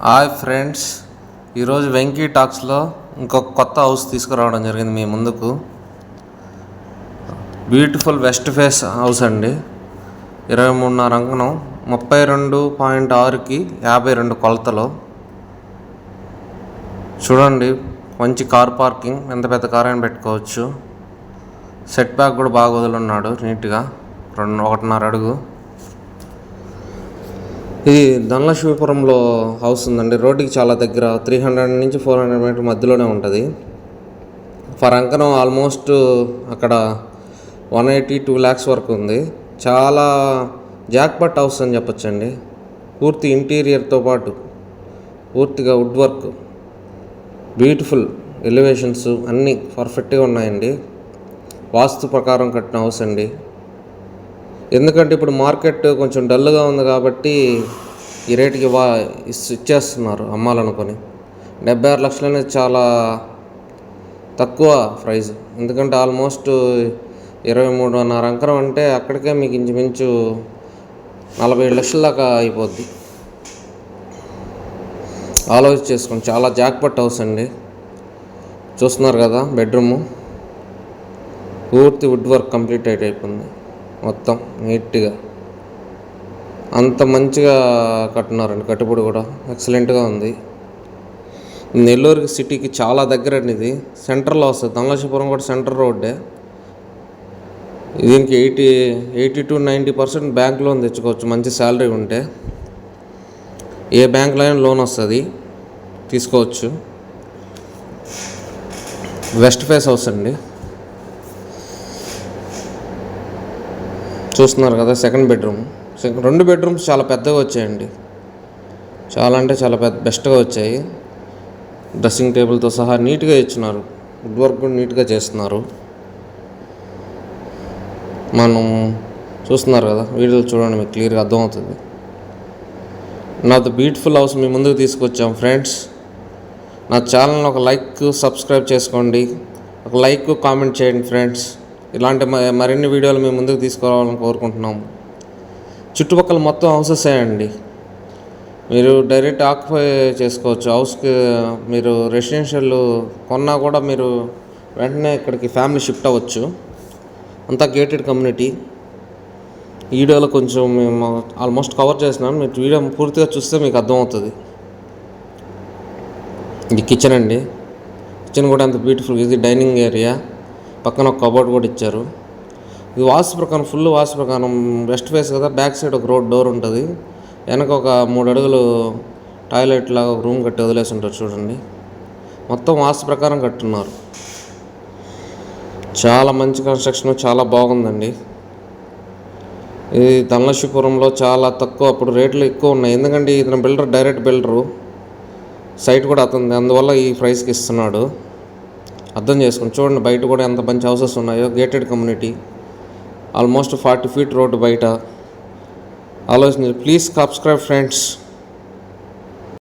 Hi friends, ఈరోజు వెంకీ టాక్స్లో ఇంకొక కొత్త హౌస్ తీసుకురావడం జరిగింది మీ ముందుకు. బ్యూటిఫుల్ వెస్ట్ ఫేస్ హౌస్ అండి. 23.5 అంకణం, 32.6కి 52 కొలతలు. చూడండి, మంచి కార్ పార్కింగ్, ఎంత పెద్ద కార్ అయినా పెట్టుకోవచ్చు. సెట్ బ్యాక్ కూడా బాగా వదులున్నాడు నీట్గా, 1.5 అడుగు. ఇది ధనలక్ష్మీపురంలో హౌస్ ఉందండి. రోడ్డుకి చాలా దగ్గర, 300 నుంచి 400 మీటర్ మధ్యలోనే ఉంటుంది. ఫర్ అంకనం ఆల్మోస్ట్ అక్కడ 182 lakhs వరకు ఉంది. చాలా జాక్పాట్ హౌస్ అని చెప్పొచ్చండి. పూర్తి ఇంటీరియర్తో పాటు పూర్తిగా వుడ్ వర్క్, బ్యూటిఫుల్ ఎలివేషన్స్ అన్నీ పర్ఫెక్ట్గా ఉన్నాయండి. వాస్తు ప్రకారం కట్టిన హౌస్ అండి. ఎందుకంటే ఇప్పుడు మార్కెట్ కొంచెం డల్గా ఉంది కాబట్టి ఈ రేటుకి ఇచ్చేస్తున్నారు అమ్మాలనుకొని. 76 లక్షలు అనేది చాలా తక్కువ ప్రైస్. ఎందుకంటే ఆల్మోస్ట్ 23.5 అంకరం అంటే అక్కడికే మీకు ఇంచుమించు 47 లక్షల దాకా అయిపోద్ది. ఆలోచన చేసుకోండి. చాలా జాక్పాట్ హౌస్ అండి. చూస్తున్నారు కదా, బెడ్రూము పూర్తి వుడ్ వర్క్ కంప్లీట్ అయిపోయింది. మొత్తం నీట్గా అంత మంచిగా కట్టున్నారండి. కట్టుబడి కూడా ఎక్సలెంట్గా ఉంది. నెల్లూరు సిటీకి చాలా దగ్గర అండి. ఇది సెంటర్లో వస్తుంది. ధనలక్ష్మీపురం కూడా సెంటర్ రోడ్డే. దీనికి 80 to 90% బ్యాంక్ లోన్ తెచ్చుకోవచ్చు. మంచి శాలరీ ఉంటే ఏ బ్యాంక్లో అయినా లోన్ వస్తుంది, తీసుకోవచ్చు. వెస్ట్ ఫేస్ హౌస్ అండి. చూస్తున్నారు కదా, సెకండ్ బెడ్రూమ్. 2 బెడ్రూమ్స్ చాలా పెద్దగా వచ్చాయండి. చాలా అంటే చాలా బెస్ట్గా వచ్చాయి. డ్రెస్సింగ్ టేబుల్తో సహా నీట్గా ఇచ్చినారు. వుడ్ వర్క్ కూడా నీట్గా చేస్తున్నారు. మనం చూస్తున్నారు కదా, వీడియోలు చూడండి, మీకు క్లియర్గా అర్థమవుతుంది. నాది బ్యూటిఫుల్ హౌస్ మీ ముందుకు తీసుకొచ్చాం ఫ్రెండ్స్. నా ఛానల్ని ఒక లైక్, సబ్స్క్రైబ్ చేసుకోండి. ఒక లైక్, కామెంట్ చేయండి ఫ్రెండ్స్. ఇలాంటి మరిన్ని వీడియోలు మేము ముందుకు తీసుకురావాలని కోరుకుంటున్నాము. చుట్టుపక్కల మొత్తం హౌసెస్ అండి. మీరు డైరెక్ట్ ఆక్యుపై చేసుకోవచ్చు. హౌస్కి మీరు రెసిడెన్షియల్ కొన్నా కూడా మీరు వెంటనే ఇక్కడికి ఫ్యామిలీ షిఫ్ట్ అవ్వచ్చు. అంతా గేటెడ్ కమ్యూనిటీ. వీడియోలో కొంచెం మేము ఆల్మోస్ట్ కవర్ చేసినాం. మీరు వీడియో పూర్తిగా చూస్తే మీకు అర్థమవుతుంది. ఇది కిచెన్ అండి. కిచెన్ కూడా అంత బ్యూటిఫుల్. ఇది డైనింగ్ ఏరియా. పక్కన ఒక కబోర్డ్ కూడా ఇచ్చారు. ఇది వాస్తు ప్రకారం, ఫుల్ వాస్తు ప్రకారం. వెస్ట్ ఫేస్ కదా, బ్యాక్ సైడ్ ఒక డోర్ ఉంటుంది. వెనక ఒక 3 అడుగులు టాయిలెట్ లాగా ఒక రూమ్ కట్టి వదిలేసి ఉంటారు. చూడండి, మొత్తం వాస్తు ప్రకారం కట్టున్నారు. చాలా మంచి కన్స్ట్రక్షన్, చాలా బాగుందండి. ఇది ధనలక్ష్మీపురంలో చాలా తక్కువ, అప్పుడు రేట్లు ఎక్కువ ఉన్నాయి. ఎందుకంటే ఇతను బిల్డర్, డైరెక్ట్ బిల్డరు, సైట్ కూడా అతనిది, అందువల్ల ఈ ప్రైస్కి ఇస్తున్నాడు. అర్థం చేసుకుని చూడండి. బయట కూడా ఎంత మంచి హౌసెస్ ఉన్నాయో. Gated community, almost 40 feet road బయట. ఆలోచించండి. Please subscribe friends.